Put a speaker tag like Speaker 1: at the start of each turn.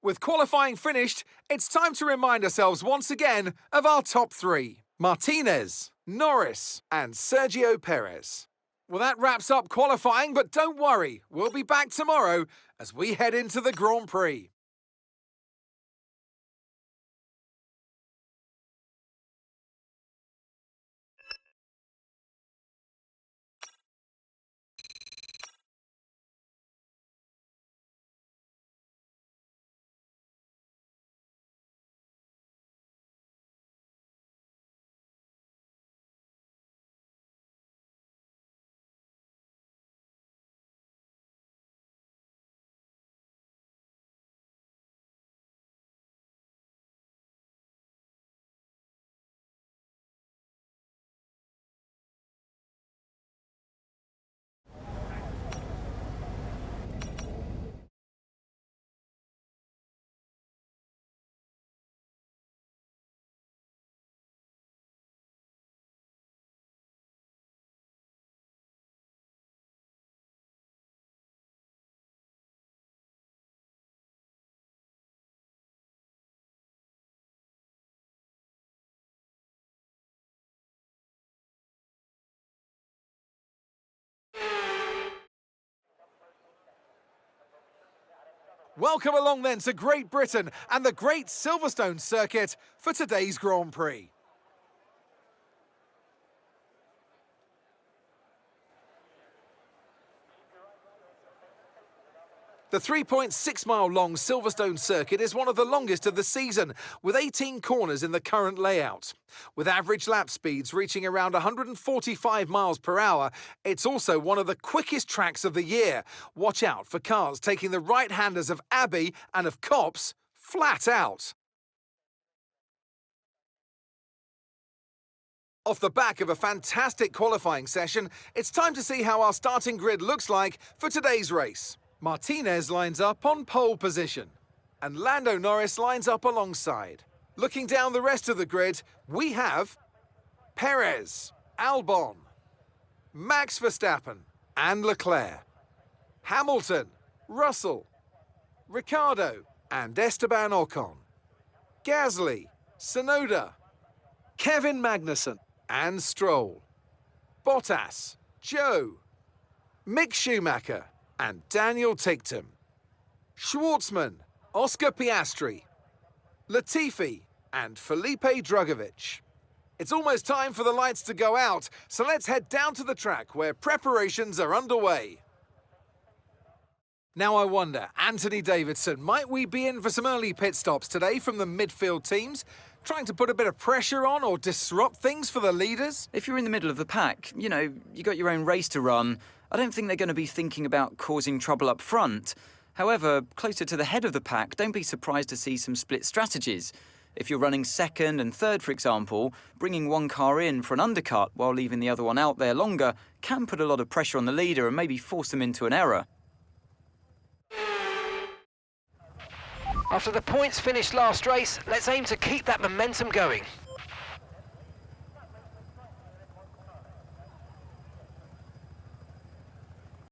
Speaker 1: With qualifying finished, it's time to remind ourselves once again of our top three: Martinez, Norris, and Sergio Perez. Well, that wraps up qualifying, but don't worry, we'll be back tomorrow as we head into the Grand Prix. Welcome along then to Great Britain and the Great Silverstone Circuit for today's Grand Prix. The 3.6-mile-long Silverstone Circuit is one of the longest of the season, with 18 corners in the current layout. With average lap speeds reaching around 145 miles per hour, it's also one of the quickest tracks of the year. Watch out for cars taking the right-handers of Abbey and of Copse flat out. Off the back of a fantastic qualifying session, it's time to see how our starting grid looks like for today's race. Martinez lines up on pole position, and Lando Norris lines up alongside. Looking down the rest of the grid, we have Perez, Albon, Max Verstappen, and Leclerc, Hamilton, Russell, Ricciardo, and Esteban Ocon, Gasly, Tsunoda, Kevin Magnussen, and Stroll, Bottas, Joe, Mick Schumacher, and Daniel Ticktum, Schwartzman, Oscar Piastri, Latifi, and Felipe Drugovich. It's almost time for the lights to go out, so let's head down to the track where preparations are underway. Now I wonder, Anthony Davidson, might we be in for some early pit stops today from the midfield teams? Trying to put a bit of pressure on or disrupt things for the leaders?
Speaker 2: If you're in the middle of the pack, you got your own race to run. I don't think they're going to be thinking about causing trouble up front. However, closer to the head of the pack, don't be surprised to see some split strategies. If you're running second and third, for example, bringing one car in for an undercut while leaving the other one out there longer can put a lot of pressure on the leader and maybe force them into an error.
Speaker 3: After the points finished last race, let's aim to keep that momentum going.